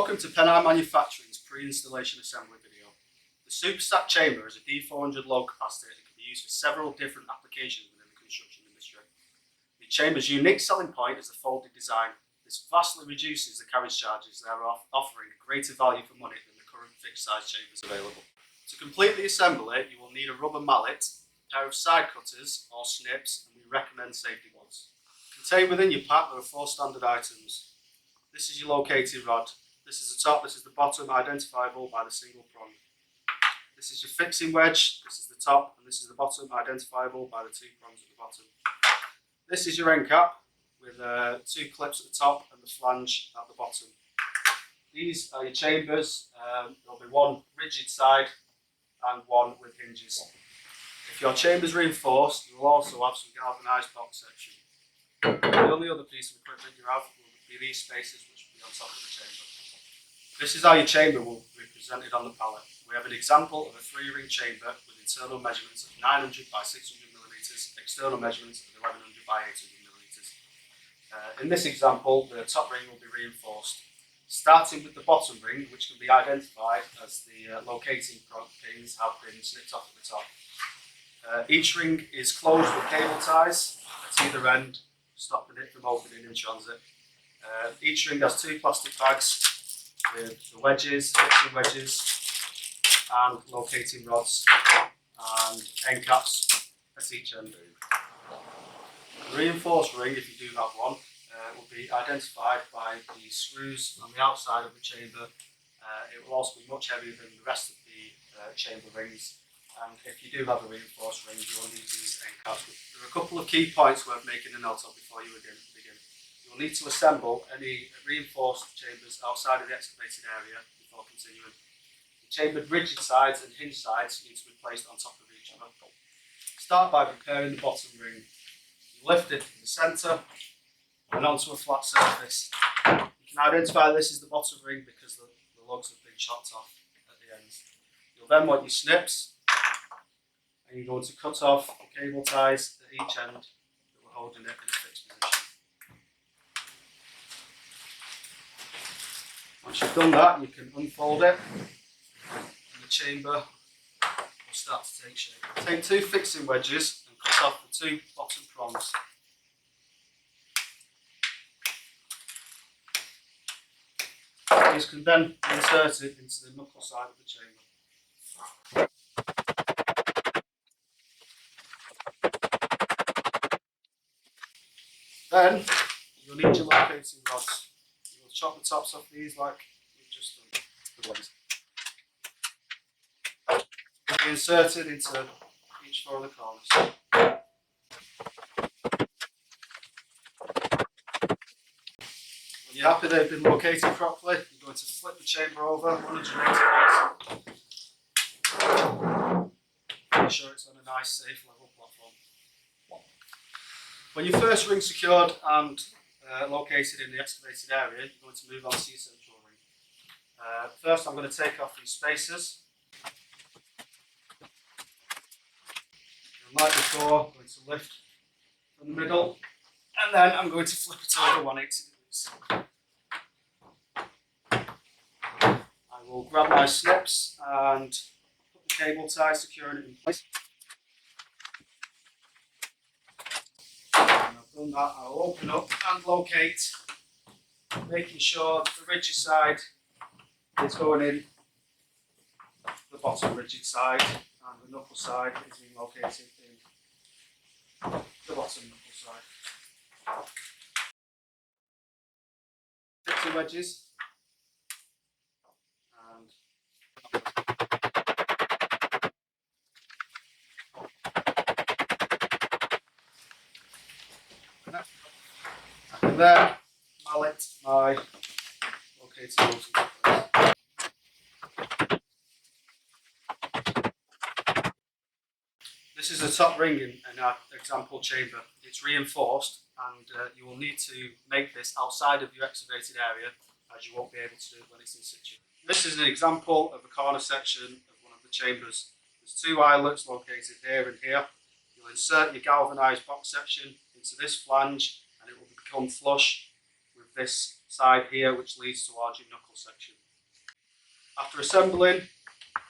Welcome to Penham Manufacturing's pre-installation assembly video. The SupaStack Chamber is a D400 load capacity that can be used for several different applications within the construction industry. The chamber's unique selling point is the folded design. This vastly reduces the carriage charges, thereby offering a greater value for money than the current fixed size chambers available. To complete the assembly, you will need a rubber mallet, a pair of side cutters or snips, and we recommend safety ones. Contained within your pack there are 4 standard items. This is your locating rod. This is the top, this is the bottom, identifiable by the single prong. This is your fixing wedge, this is the top, and this is the bottom, identifiable by the 2 prongs at the bottom. This is your end cap, with 2 clips at the top and the flange at the bottom. These are your chambers. There'll be one rigid side and one with hinges. If your chamber is reinforced, you will also have some galvanised box section. The only other piece of equipment you have will be these spacers, which will be on top of the chamber. This is how your chamber will be presented on the pallet. We have an example of a 3-ring chamber with internal measurements of 900 by 600mm, external measurements of 1100 by 800mm. In this example, the top ring will be reinforced, starting with the bottom ring, which can be identified as the locating pins have been snipped off at the top. Each ring is closed with cable ties at either end, stopping it from opening in transit. Each ring has 2 plastic bags with the wedges, fixing wedges, and locating rods and end caps at each end. The reinforced ring, if you do have one, will be identified by the screws on the outside of the chamber. It will also be much heavier than the rest of the chamber rings, and if you do have a reinforced ring, you will need these end caps. There are a couple of key points worth making a note of before you begin. You will need to assemble any reinforced chambers outside of the excavated area before continuing. The chambered rigid sides and hinge sides need to be placed on top of each other. Start by preparing the bottom ring. You lift it from the centre and onto a flat surface. You can identify this as the bottom ring because the lugs have been chopped off at the ends. You'll then want your snips, and you're going to cut off the cable ties at each end that were holding it in its fixed position. Once you've done that, you can unfold it and the chamber will start to take shape. Take 2 fixing wedges and cut off the 2 bottom prongs. These can then be inserted into the knuckle side of the chamber. Then you'll need your locating rods. You'll chop the tops off these like we've just done. They'll be inserted into each 4 of the corners. When you're happy they've been located properly, you're going to flip the chamber over 180 degrees. Make sure it's on a nice, safe, level platform. When your first ring's secured and located in the excavated area, you're going to move on to your central ring. First I'm going to take off these spacers. And like before, I'm going to lift from the middle, and then I'm going to flip it over 180 degrees. I will grab my snips and put the cable tie securing it in place. Done that, I'll open up and locate, making sure that the rigid side is going in the bottom rigid side and the knuckle side is being located in the bottom knuckle side. Fixing wedges and then mallet my locating rods into place. This is the top ring in our example chamber. It's reinforced, and you will need to make this outside of your excavated area, as you won't be able to do it when it's in situ. This is an example of a corner section of one of the chambers. There's 2 eyelets located here and here. You'll insert your galvanised box section into this flange, and it will become flush with this side here, which leads towards your knuckle section. After assembling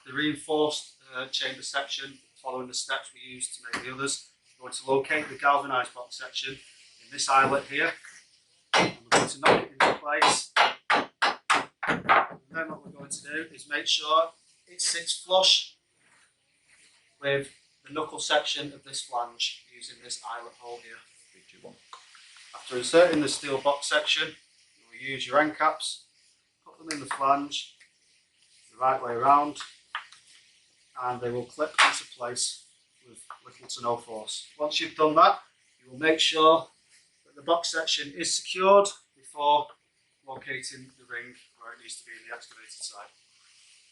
the reinforced chamber section, following the steps we used to make the others, we're going to locate the galvanised box section in this eyelet here. And we're going to knock it into place. And then what we're going to do is make sure it sits flush with the knuckle section of this flange using this eyelet hole here. After inserting the steel box section, you will use your end caps, put them in the flange the right way around, and they will clip into place with little to no force. Once you've done that, you will make sure that the box section is secured before locating the ring where it needs to be in the excavated side.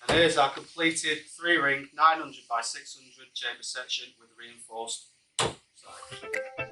And here's our completed 3-ring 900 by 600 chamber section with the reinforced side.